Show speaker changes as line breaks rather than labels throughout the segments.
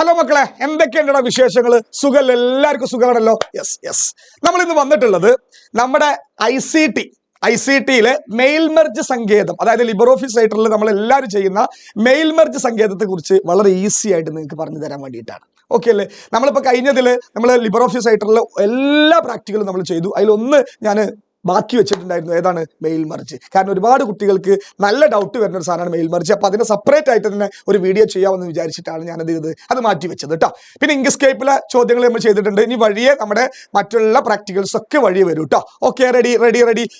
Hello മക്കളെ, എന്തൊക്കെയുണ്ടോ വിശേഷങ്ങൾ? സുഖം, എല്ലാവർക്കും സുഖമാണല്ലോ? യെസ്. നമ്മൾ ഇന്ന് വന്നിട്ടുള്ളത് നമ്മുടെ ഐസിടിയിലെ മെയിൽ മെർജ് സങ്കേതം, അതായത് ലിബർ ഓഫീസ് റൈറ്ററിൽ നമ്മൾ എല്ലാവരും ചെയ്യുന്ന മെയിൽ മെർജ് സങ്കേതത്തെ കുറിച്ച് വളരെ ഈസി ആയിട്ട് നിങ്ങൾക്ക് പറഞ്ഞു തരാൻ വേണ്ടിയിട്ടാണ്. ഓക്കെ അല്ലേ? നമ്മളിപ്പോൾ കഴിഞ്ഞതിൽ നമ്മൾ ലിബർ ഓഫീസ് റൈറ്ററിൽ എല്ലാ പ്രാക്ടിക്കലും നമ്മൾ ചെയ്തു. അതിലൊന്ന് ഞാൻ ബാക്കി വെച്ചിട്ടുണ്ടായിരുന്നു. ഏതാണ്? Mail merge. കാരണം ഒരുപാട് കുട്ടികൾക്ക് നല്ല ഡൗട്ട് വരുന്ന ഒരു സാധനമാണ് മെയിൽ മെർജ്. അപ്പോൾ അതിനെ സെപ്പറേറ്റ് ആയിട്ട് തന്നെ ഒരു വീഡിയോ ചെയ്യാമെന്ന് വിചാരിച്ചിട്ടാണ് ഞാനത് അത് മാറ്റി വെച്ചത് കേട്ടോ. പിന്നെ ഇംഗ്ലീഷ്കേപ്പിലെ ചോദ്യങ്ങൾ നമ്മൾ ചെയ്തിട്ടുണ്ട്. ഇനി വഴിയെ നമ്മുടെ മറ്റുള്ള പ്രാക്ടിക്കൽസ് ഒക്കെ വഴിയെ വരും കേട്ടോ. Okay, ready.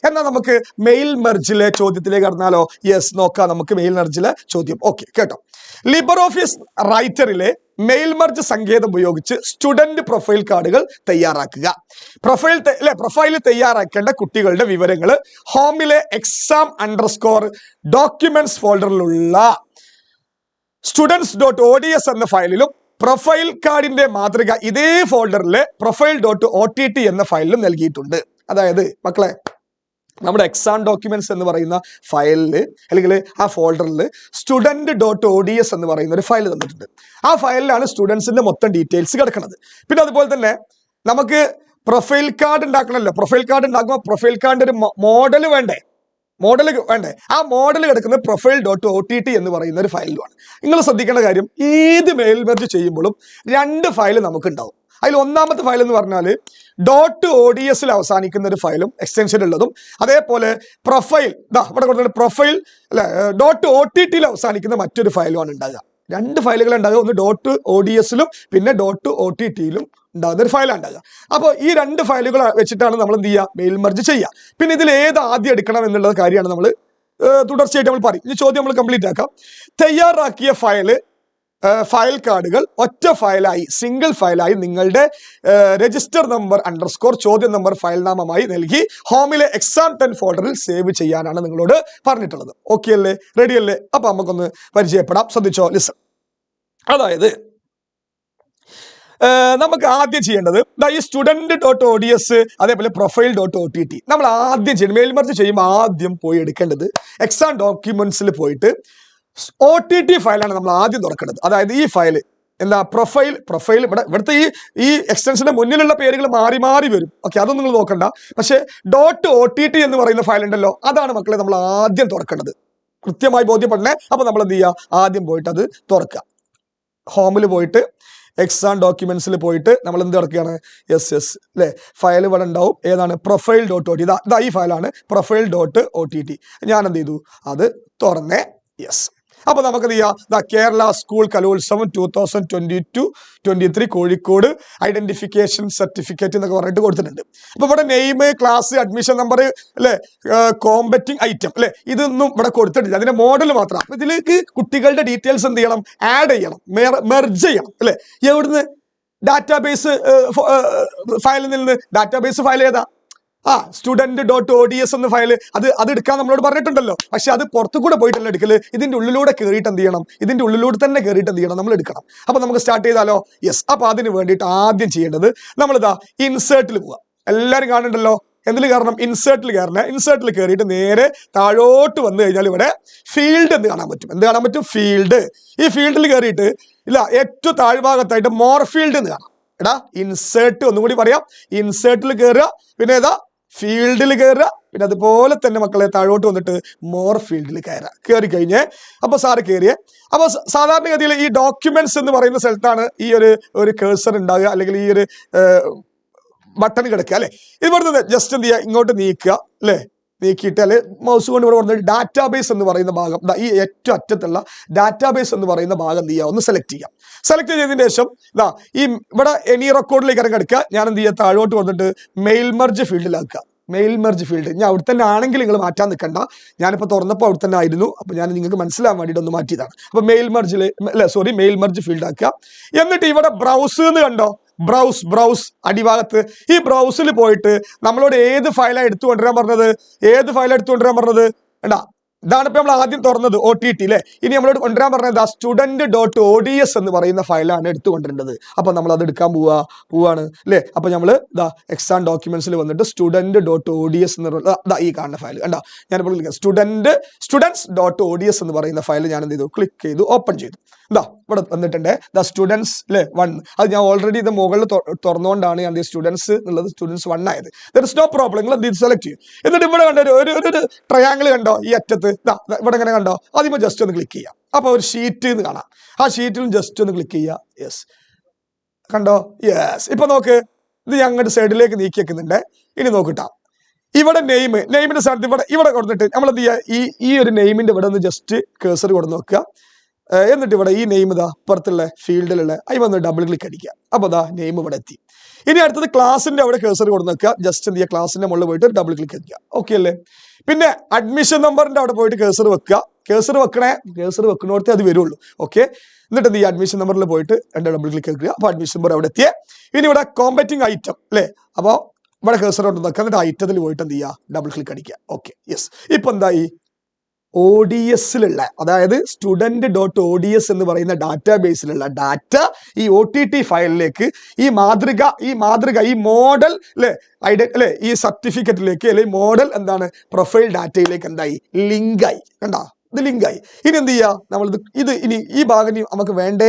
എന്നാൽ നമുക്ക് മെയിൽ മെർജിലെ ചോദ്യത്തിലേക്ക് കടന്നാലോ? യെസ്, നോക്കാം നമുക്ക് മെയിൽ മെർജിലെ ചോദ്യം. ഓക്കെ, കേട്ടോ. ലിബർ ഓഫീസ് റൈറ്ററിലെ മെയിൽ മെർജ് സങ്കേതം ഉപയോഗിച്ച് സ്റ്റുഡന്റ് പ്രൊഫൈൽ കാർഡുകൾ തയ്യാറാക്കുക. പ്രൊഫൈൽ തയ്യാറാക്കേണ്ട കുട്ടികളുടെ വിവരങ്ങൾ ഹോമിലെ exam_documents ഫോൾഡറിലുള്ള students.ods എന്ന ഫയലിലും പ്രൊഫൈൽ കാർഡിന്റെ മാതൃക ഇതേ ഫോൾഡറിലെ profile.ott എന്ന ഫയലിലും നൽകിയിട്ടുണ്ട്. അതായത് മക്കളെ, നമ്മുടെ എക്സാം ഡോക്യുമെന്റ്സ് എന്ന് പറയുന്ന ഫയലിൽ അല്ലെങ്കിൽ ആ ഫോൾഡറിൽ student.ods എന്ന് പറയുന്ന ഒരു ഫയൽ തന്നിട്ടുണ്ട്. ആ ഫയലിലാണ് സ്റ്റുഡൻസിന്റെ മൊത്തം ഡീറ്റെയിൽസ് കിടക്കുന്നത്. പിന്നെ അതുപോലെ തന്നെ നമുക്ക് പ്രൊഫൈൽ കാർഡ് ഉണ്ടാക്കണമല്ലോ. പ്രൊഫൈൽ കാർഡ് ഉണ്ടാക്കുമ്പോൾ പ്രൊഫൈൽ കാർഡിന്റെ ഒരു മോഡൽ വേണ്ടേ? ആ മോഡൽ കിടക്കുന്നത് profile.ott എന്ന് പറയുന്ന ഒരു ഫയലിലുമാണ്. നിങ്ങൾ ശ്രദ്ധിക്കേണ്ട കാര്യം, ഏത് മെയിൽ മെർജ് ചെയ്യുമ്പോഴും രണ്ട് ഫയൽ നമുക്ക് ഉണ്ടാവും. അതിൽ ഒന്നാമത്തെ ഫയൽ എന്ന് പറഞ്ഞാൽ .ods അവസാനിക്കുന്ന ഒരു ഫയലും എക്സ്റ്റൻഷൻ ഉള്ളതും, അതേപോലെ പ്രൊഫൈൽ ഇവിടെ കൊടുക്കുന്ന പ്രൊഫൈൽ .ott അവസാനിക്കുന്ന മറ്റൊരു ഫയലുമാണ് ഉണ്ടാകുക. രണ്ട് ഫയലുകൾ ഉണ്ടാകുക. ഒന്ന് .ods പിന്നെ .ott ഉണ്ടാകുന്ന ഒരു ഫയലാണ് ഉണ്ടാകുക. അപ്പോൾ ഈ രണ്ട് ഫയലുകൾ വെച്ചിട്ടാണ് നമ്മൾ എന്ത് ചെയ്യുക? മെയിൽ മെർജ് ചെയ്യുക. പിന്നെ ഇതിൽ ഏത് ആദ്യം എടുക്കണം എന്നുള്ള കാര്യമാണ് നമ്മൾ തുടർച്ചയായിട്ട് നമ്മൾ പറയും. ഈ ചോദ്യം നമ്മൾ കംപ്ലീറ്റ് ആക്കാം. തയ്യാറാക്കിയ ഫയൽ കാർഡുകൾ ഒറ്റ ഫയലായി, സിംഗിൾ ഫയലായി നിങ്ങളുടെ രജിസ്റ്റർ നമ്പർ _ ചോദ്യം നമ്പർ ഫയൽ നാമമായി നൽകി ഹോമിലെ exam10 ഫോൾഡറിൽ സേവ് ചെയ്യാനാണ് നിങ്ങളോട് പറഞ്ഞിട്ടുള്ളത്. ഓക്കെ അല്ലേ? റെഡി അല്ലേ? അപ്പൊ നമുക്കൊന്ന് പരിചയപ്പെടാം. ശ്രദ്ധിച്ചോ, ലിസൺ. അതായത് നമുക്ക് ആദ്യം ചെയ്യേണ്ടത് ഈ student.ods അതേപോലെ profile.ott നമ്മൾ ആദ്യം ചെയ്യണം. മെയിൽ മെർജ് ചെയ്യുമ്പോൾ ആദ്യം പോയി എടുക്കേണ്ടത് എക്സാം ഡോക്യുമെന്റ്സിൽ പോയിട്ട് OTT ഫയലാണ് നമ്മൾ ആദ്യം തുറക്കേണ്ടത്. അതായത് ഈ ഫയൽ എന്താ? പ്രൊഫൈൽ ഇവിടുത്തെ ഈ എക്സ്റ്റൻഷന്റെ മുന്നിലുള്ള പേരുകൾ മാറി വരും. ഓക്കെ, അതൊന്നും നിങ്ങൾ നോക്കണ്ട. പക്ഷേ .ott എന്ന് പറയുന്ന ഫയൽ ഉണ്ടല്ലോ, അതാണ് മക്കളെ നമ്മൾ ആദ്യം തുറക്കേണ്ടത്. കൃത്യമായി ബോധ്യപ്പെടണേ. അപ്പൊ നമ്മൾ എന്ത് ചെയ്യുക? ആദ്യം പോയിട്ട് അത് തുറക്കുക. ഹോമിൽ പോയിട്ട് എക്സാം ഡോക്യുമെന്റ്സിൽ പോയിട്ട് നമ്മൾ എന്ത് തുറക്കുകയാണ്? യെസ് അല്ലേ? ഫയൽ ഇവിടെ ഉണ്ടാവും. ഏതാണ്? profile.ott. ഇതാ ഈ ഫയലാണ് profile.ott. ഞാൻ എന്ത് ചെയ്തു? അത് തുറന്നേ. യെസ്. അപ്പൊ നമുക്ക് എന്ത് ചെയ്യാം? കേരള സ്കൂൾ കലോത്സവം 2022-23 കോഴിക്കോട് ഐഡന്റിഫിക്കേഷൻ സർട്ടിഫിക്കറ്റ് എന്നൊക്കെ പറഞ്ഞിട്ട് കൊടുത്തിട്ടുണ്ട്. അപ്പൊ ഇവിടെ നെയിം, ക്ലാസ്, അഡ്മിഷൻ നമ്പർ അല്ലെ, കോമ്പറ്റിംഗ് ഐറ്റം അല്ലെ, ഇതൊന്നും ഇവിടെ കൊടുത്തിട്ടില്ല. അതിന്റെ മോഡൽ മാത്രം. അപ്പൊ ഇതിലേക്ക് കുട്ടികളുടെ ഡീറ്റെയിൽസ് എന്ത് ചെയ്യണം? ആഡ് ചെയ്യണം, മെർജ് ചെയ്യണം അല്ലെ. എവിടുന്ന്? ഡാറ്റാബേസ് ഫയലിൽ നിന്ന്. ഡാറ്റാബേസ് ഫയൽ ഏതാ? student.ods എന്ന ഫയൽ. അത് എടുക്കാൻ നമ്മളോട് പറഞ്ഞിട്ടുണ്ടല്ലോ. പക്ഷെ അത് പുറത്തു കൂടെ പോയിട്ടല്ല എടുക്കല്. ഇതിന്റെ ഉള്ളിലൂടെ കയറിയിട്ട് എന്ത് ചെയ്യണം? ഇതിന്റെ ഉള്ളിലൂടെ തന്നെ കയറിയിട്ട് എന്ത് ചെയ്യണം? നമ്മൾ എടുക്കണം. അപ്പൊ നമുക്ക് സ്റ്റാർട്ട് ചെയ്താലോ? യെസ്. അപ്പൊ അതിന് വേണ്ടിയിട്ട് ആദ്യം ചെയ്യേണ്ടത് നമ്മളിതാ ഇൻസേർട്ടിൽ പോവുക. എല്ലാവരും കാണുന്നുണ്ടല്ലോ. എന്തിൽ കയറണം? ഇൻസേർട്ടിൽ കയറണം. ഇൻസേർട്ടിൽ കയറിയിട്ട് നേരെ താഴോട്ട് വന്നു കഴിഞ്ഞാൽ ഇവിടെ ഫീൽഡ് എന്ത് കാണാൻ പറ്റും? ഫീൽഡ്. ഈ ഫീൽഡിൽ കയറിയിട്ട് ഏറ്റവും താഴ്ഭാഗത്തായിട്ട് മോർ ഫീൽഡ് എന്ന് കാണാം. ഇൻസേർട്ട് ഒന്നുകൂടി പറയാം. ഇൻസേർട്ടിൽ കയറുക, പിന്നെ ഫീൽഡിൽ കയറുക, പിന്നെ അതുപോലെ തന്നെ മക്കളെ താഴോട്ട് വന്നിട്ട് മോർ ഫീൽഡിൽ കയറി കഴിഞ്ഞ് അപ്പൊ സാറ് കയറിയേ. അപ്പൊ സാധാരണഗതിയിൽ ഈ ഡോക്യുമെന്റ്സ് എന്ന് പറയുന്ന സ്ഥലത്താണ് ഈ ഒരു കേഴ്സർ ഉണ്ടാകുക, അല്ലെങ്കിൽ ഈ ഒരു ബട്ടൺ കിടക്കുക അല്ലെ. ഇവിടുന്ന് ജസ്റ്റ് എന്ത് ചെയ്യുക? ഇങ്ങോട്ട് നീക്കുക അല്ലെ. നീക്കിയിട്ട് അല്ലെ മൗസ് കൊണ്ട് ഇവിടെ വന്നിട്ട് ഡാറ്റാബേസ് എന്ന് പറയുന്ന ഭാഗം, ഈ ഏറ്റവും അറ്റത്തുള്ള ഡാറ്റാബേസ് എന്ന് പറയുന്ന ഭാഗം എന്ത് ചെയ്യുക? ഒന്ന് സെലക്ട് ചെയ്യാം. സെലക്ട് ചെയ്തതിന് ശേഷം ഈ ഇവിടെ എനി റെക്കോർഡിലേക്ക് കിടക്കുക. ഞാൻ എന്ത് ചെയ്യുക? താഴോട്ട് വന്നിട്ട് മെയിൽ മെർജ് ഫീൽഡിലാക്കുക. മെയിൽ മെർജ് ഫീൽഡ് ഞാൻ അവിടെ തന്നെ ആണെങ്കിൽ നിങ്ങൾ മാറ്റാൻ നിൽക്കണ്ട. ഞാനിപ്പോൾ തുറന്നപ്പോൾ അവിടെ തന്നെ ആയിരുന്നു. അപ്പോൾ ഞാൻ നിങ്ങൾക്ക് മനസ്സിലാൻ വേണ്ടിയിട്ട് ഒന്ന് മാറ്റിയതാണ്. അപ്പോൾ മെയിൽ മെർജ് ഫീൽഡ് ആക്കുക. എന്നിട്ട് ഇവിടെ ബ്രൗസ് എന്ന് കണ്ടോ? ബ്രൗസ് അടിഭാഗത്ത്. ഈ ബ്രൗസിൽ പോയിട്ട് നമ്മളോട് ഏത് ഫയലാണ് എടുത്തുകൊണ്ടിരാൻ പറഞ്ഞത്? ഇതാണ് ഇപ്പൊ നമ്മൾ ആദ്യം തുറന്നത് OTT അല്ലെ. ഇനി നമ്മളോട് കൊണ്ടുവരാൻ പറഞ്ഞത് student.ods എന്ന് പറയുന്ന ഫയലാണ് എടുത്തുകൊണ്ടിരേണ്ടത്. അപ്പൊ നമ്മൾ അത് എടുക്കാൻ പോവാണ് അല്ലെ. അപ്പൊ നമ്മൾ എക്സാം ഡോക്യുമെന്റ്സിൽ വന്നിട്ട് student.ods എന്ന് ഈ കാണുന്ന ഫയൽ കണ്ടാ. ഞാനിപ്പോൾ students.ods എന്ന് പറയുന്ന ഫയൽ ഞാൻ എന്ത് ചെയ്തു? ക്ലിക്ക് ചെയ്തു, ഓപ്പൺ ചെയ്തു. ഇവിടെ വന്നിട്ടുണ്ട് ദ സ്റ്റുഡൻസ് അല്ലെ 1. അത് ഞാൻ ഓൾറെഡി ഇത് മുകളിൽ തുറന്നുകൊണ്ടാണ് ഞാൻ സ്റ്റുഡൻസ് എന്നുള്ളത് സ്റ്റുഡൻസ് 1 ആയത്. There is no problem. നിങ്ങൾ ഇത് സെലക്ട് ചെയ്യും. എന്നിട്ട് ഇവിടെ കണ്ടോ ഒരു ട്രയാങ്കിൾ കണ്ടോ ഈ അറ്റത്ത് ഇവിടെ ഇങ്ങനെ കണ്ടോ, അതിപ്പോൾ ജസ്റ്റ് ഒന്ന് ക്ലിക്ക് ചെയ്യാം. അപ്പോൾ ഒരു ഷീറ്റ് എന്ന് കാണാം. ആ ഷീറ്റിലും ജസ്റ്റ് ഒന്ന് ക്ലിക്ക് ചെയ്യുക. യെസ്, കണ്ടോ? യെസ്. ഇപ്പൊ നോക്ക്, ഇത് ഞങ്ങളുടെ സൈഡിലേക്ക് നീക്കി വെക്കുന്നുണ്ട്. ഇനി നോക്കിട്ടാ ഇവിടെ നെയിമിന്റെ സ്ഥാനത്ത് ഇവിടെ കൊടുത്തിട്ട് നമ്മൾ എന്ത് ചെയ്യുക, ഈ ഒരു നെയിമിന്റെ ഇവിടെ ഒന്ന് ജസ്റ്റ് കേസർ കൊടുത്ത് നോക്കുക. എന്നിട്ട് ഇവിടെ ഈ നെയിം ഇതാ പുറത്തുള്ള ഫീൽഡിലുള്ള അതിൽ വന്ന് ഡബിൾ ക്ലിക്ക് അടിക്കുക. അപ്പോൾ ഇതാ നെയിം ഇവിടെ എത്തി. ഇനി അടുത്തത് ക്ലാസിന്റെ അവിടെ കേസർ കൊടുത്ത് നോക്കുക. ജസ്റ്റ് എന്ത് ചെയ്യുക, ക്ലാസിന്റെ മുകളിൽ പോയിട്ട് ഡബിൾ ക്ലിക്ക് അടിക്കുക. ഓക്കെ അല്ലേ? പിന്നെ അഡ്മിഷൻ നമ്പറിന്റെ അവിടെ പോയിട്ട് കേസർ വെക്കുക. കേസർ വെക്കണോടത്തേ അത് വരുള്ളൂ. ഓക്കെ, എന്നിട്ട് എന്ത് ചെയ്യുക, അഡ്മിഷൻ നമ്പറിൽ പോയിട്ട് ഡബിൾ ക്ലിക്ക് വെക്കുക. അപ്പോൾ അഡ്മിഷൻ നമ്പർ അവിടെ എത്തിയേ. ഇനി ഇവിടെ കോമ്പറ്റിംഗ് ഐറ്റം അല്ലേ, അപ്പോൾ ഇവിടെ കേസർ കൊണ്ട് നോക്കുക. എന്നിട്ട് ഐറ്റത്തിൽ പോയിട്ട് എന്ത് ചെയ്യുക, ഡബിൾ ക്ലിക്ക് അടിക്കുക. Okay, yes. ഇപ്പൊ എന്തായി, ODSലുള്ള അതായത് student.ods എന്ന് പറയുന്ന ഡാറ്റാബേസിലുള്ള ഡാറ്റ ഈ OTT ഫയലിലേക്ക് ഈ മാതൃക ഈ മോഡൽ അല്ലെ ഈ സർട്ടിഫിക്കറ്റിലേക്ക് അല്ലെ മോഡൽ എന്താണ് പ്രൊഫൈൽ ഡാറ്റയിലേക്ക് എന്തായി ലിങ്കായി. കണ്ടാ, ഇത് ലിങ്കായി. ഇനി എന്ത് ചെയ്യുക, നമ്മളിത് ഇനി ഈ ഭാഗം നമുക്ക് വേണ്ട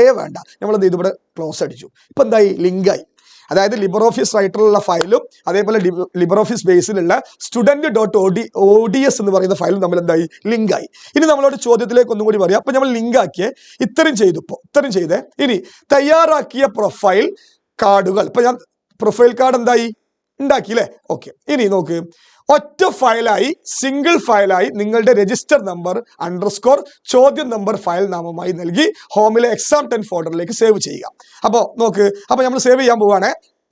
നമ്മളെന്ത് ചെയ്തു, ഇവിടെ ക്ലോസ് അടിച്ചു. ഇപ്പൊ എന്തായി, ലിങ്കായി. അതായത് ലിബർ ഓഫീസ് റൈറ്ററിലുള്ള ഫയലും അതേപോലെ ലിബർ ഓഫീസ് ബേസിലുള്ള student.ods എന്ന് പറയുന്ന ഫയലും നമ്മൾ എന്തായി, ലിങ്കായി. ഇനി നമ്മളോട് ചോദ്യത്തിലേക്ക് ഒന്നും കൂടി പറയാം. അപ്പൊ നമ്മൾ ലിങ്ക് ആക്കിയ ഇത്രയും ചെയ്തേ. ഇനി തയ്യാറാക്കിയ പ്രൊഫൈൽ കാർഡുകൾ, ഇപ്പൊ ഞാൻ പ്രൊഫൈൽ കാർഡ് എന്തായി ഉണ്ടാക്കി അല്ലേ. ഓക്കെ, ഇനി നോക്ക്, ഒറ്റ ഫയലായി സിംഗിൾ ഫയലായി നിങ്ങളുടെ രജിസ്റ്റർ നമ്പർ _ ചോദ്യം നമ്പർ ഫയൽ നാമമായി നൽകി ഹോമിലെ exam10 ഫോൾഡറിലേക്ക് സേവ് ചെയ്യുക. അപ്പോൾ നോക്ക്, അപ്പോൾ നമ്മൾ സേവ് ചെയ്യാൻ പോവുകയാണ്.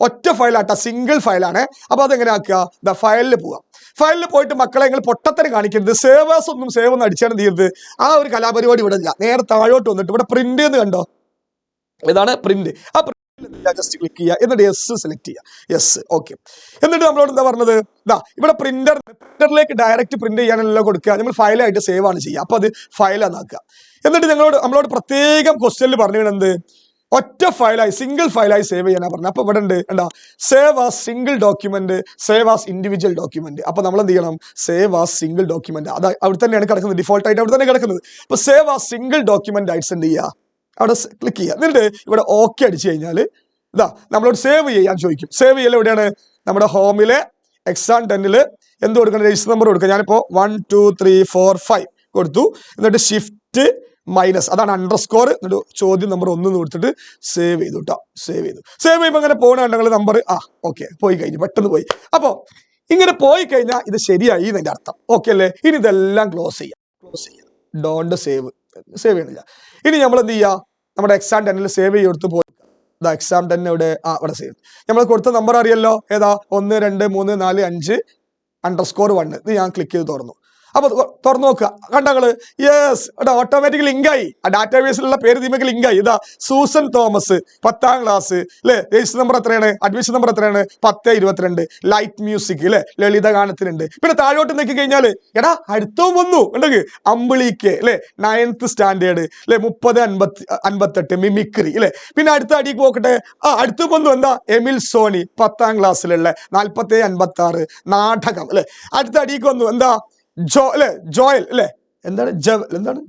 ഒറ്റ ഫയലാട്ട, സിംഗിൾ ഫയലാണ്. അപ്പോൾ അതെങ്ങനെ ആക്കുക, ഫയലിൽ പോവാം. ഫയലിൽ പോയിട്ട് മക്കളെ നിങ്ങൾ പൊട്ടത്തരം കാണിക്കരുത്. സേവ് ഒന്നും അടിച്ചാണ് തീരുന്നത്. ആ ഒരു കലാപരിപാടി ഇവിടെ ഇല്ല. നേരെ താഴോട്ട് വന്നിട്ട് ഇവിടെ പ്രിന്റ് എന്ന് കണ്ടോ, ഇതാണ് പ്രിന്റ്. ആ ജസ്റ്റ് ക്ലിക്ക് ചെയ്യുക, എന്നിട്ട് യെസ് സെലക്ട് ചെയ്യുക. Yes, okay. എന്നിട്ട് നമ്മളോട് എന്താ പറഞ്ഞത്, ഇവിടെ പ്രിന്ററിലേക്ക് ഡയറക്റ്റ് പ്രിന്റ് ചെയ്യാനെല്ലാം കൊടുക്കുക. നമ്മൾ ഫയലായിട്ട് സേവ് ആണ് ചെയ്യുക. അപ്പൊ അത് ഫയലാന്നാക്കുക. എന്നിട്ട് നമ്മളോട് പ്രത്യേകം ക്വസ്റ്റ്യനിൽ പറഞ്ഞു എന്ത്, ഒറ്റ ഫയലായി സിംഗിൾ ഫയലായി സേവ് ചെയ്യാനാ പറഞ്ഞത്. അപ്പൊ ഇവിടെ ഉണ്ട് എന്താ, save as single document, save as individual document. അപ്പൊ നമ്മൾ എന്ത് ചെയ്യണം, സേവ് ആസ് സിംഗിൾ ഡോക്യുമെന്റ്. അത് അവിടെ തന്നെയാണ് കിടക്കുന്നത്, ഡിഫോൾട്ട് ആയിട്ട് അവിടെ തന്നെ കിടക്കുന്നത്. അപ്പൊ സേവ് ആസ് സിംഗിൾ ഡോക്യുമെന്റ് ആയിട്ട് എന്ത് ചെയ്യുക, അവിടെ ക്ലിക്ക് ചെയ്യുക. എന്നിട്ട് ഇവിടെ ഓക്കെ അടിച്ചു കഴിഞ്ഞാൽ നമ്മളോട് സേവ് ചെയ്യാൻ ചോദിക്കും. സേവ് ചെയ്യൽ എവിടെയാണ്, നമ്മുടെ ഹോമിലെ exam10 എന്ത് കൊടുക്കണം, രജിസ്റ്റർ നമ്പർ കൊടുക്കുക. ഞാനിപ്പോ 1 2 3 4 5 കൊടുത്തു. എന്നിട്ട് ഷിഫ്റ്റ് മൈനസ്, അതാണ് _ എന്നിട്ട് ചോദ്യം നമ്പർ 1 കൊടുത്തിട്ട് സേവ് ചെയ്തു കേട്ടോ. സേവ് ചെയ്യുമ്പോൾ അങ്ങനെ പോകണ കണ്ടെങ്കിൽ നമ്പർ ഓക്കെ പോയി കഴിഞ്ഞു, പെട്ടെന്ന് പോയി. അപ്പോൾ ഇങ്ങനെ പോയി കഴിഞ്ഞാൽ ഇത് ശരിയായി എന്നതിന്റെ അർത്ഥം. ഓക്കെ അല്ലേ? ഇനി ഇതെല്ലാം ക്ലോസ് ചെയ്യാം. ഡോണ്ട് സേവ് ചെയ്യണില്ല. ഇനി നമ്മൾ എന്ത് ചെയ്യുക, നമ്മുടെ exam10 സേവ് ചെയ്തെടുത്ത് പോയി exam10 ഇവിടെ ഇവിടെ സേവ്. നമ്മൾ കൊടുത്ത നമ്പർ അറിയല്ലോ, ഏതാ, 1 2 3 4 5 _ 1. ഇത് ഞാൻ ക്ലിക്ക് ചെയ്ത് തുറന്നു. അപ്പൊ തുറന്നു നോക്കുക, കണ്ടങ്ങള് യെസ്, ഓട്ടോമാറ്റിക് ലിങ്കായി. ആ ഡാറ്റാബേസിലുള്ള പേര് തീമക്ക് ലിങ്കായി. ഇതാ സൂസൻ തോമസ് 10ാം ക്ലാസ് അല്ലെ, രജിസ്റ്റർ നമ്പർ എത്രയാണ്, അഡ്മിഷൻ നമ്പർ എത്രയാണ്, 1022. ലൈറ്റ് മ്യൂസിക് അല്ലെ, ലളിത ഗാനത്തിനുണ്ട്. പിന്നെ താഴോട്ട് നോക്കി കഴിഞ്ഞാല് എടാ അടുത്തവും വന്നു ഉണ്ടെങ്കിൽ അമ്പിളിക്ക് അല്ലെ, 9th സ്റ്റാൻഡേർഡ് അല്ലെ, 3058 മിമിക്രി അല്ലെ. പിന്നെ അടുത്ത അടിക്ക് നോക്കട്ടെ, അടുത്തും വന്നു എന്താ, എമിൽ സോണി 10ാം ക്ലാസ്സിലുള്ള 4756 നാടകം അല്ലെ. അടുത്ത അടിക്ക് വന്നു എന്താ, ജോയൽ അല്ലെ, എന്താണ്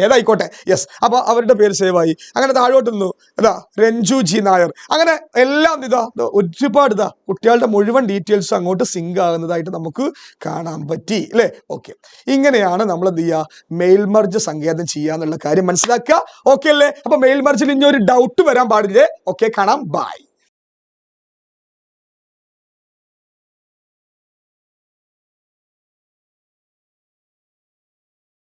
ഏതായിക്കോട്ടെ, യെസ്. അപ്പൊ അവരുടെ പേര് സേവ് ആയി. അങ്ങനെ താഴോട്ട് നിന്നു രഞ്ജു ജി നായർ. അങ്ങനെ എല്ലാം ഒരുപാട് കുട്ടികളുടെ മുഴുവൻ ഡീറ്റെയിൽസ് അങ്ങോട്ട് സിങ്ക് ആകുന്നതായിട്ട് നമുക്ക് കാണാൻ പറ്റി അല്ലെ. ഓക്കെ, ഇങ്ങനെയാണ് നമ്മൾ എന്ത് ചെയ്യുക, മെയിൽ മർജ് സങ്കേതം ചെയ്യാന്നുള്ള കാര്യം മനസ്സിലാക്കുക. ഓക്കെ അല്ലേ? അപ്പൊ മെയിൽ മർജിൽ ഇനി ഒരു ഡൗട്ട് വരാൻ പാടില്ലേ. ഓക്കെ, കാണാം, ബൈ.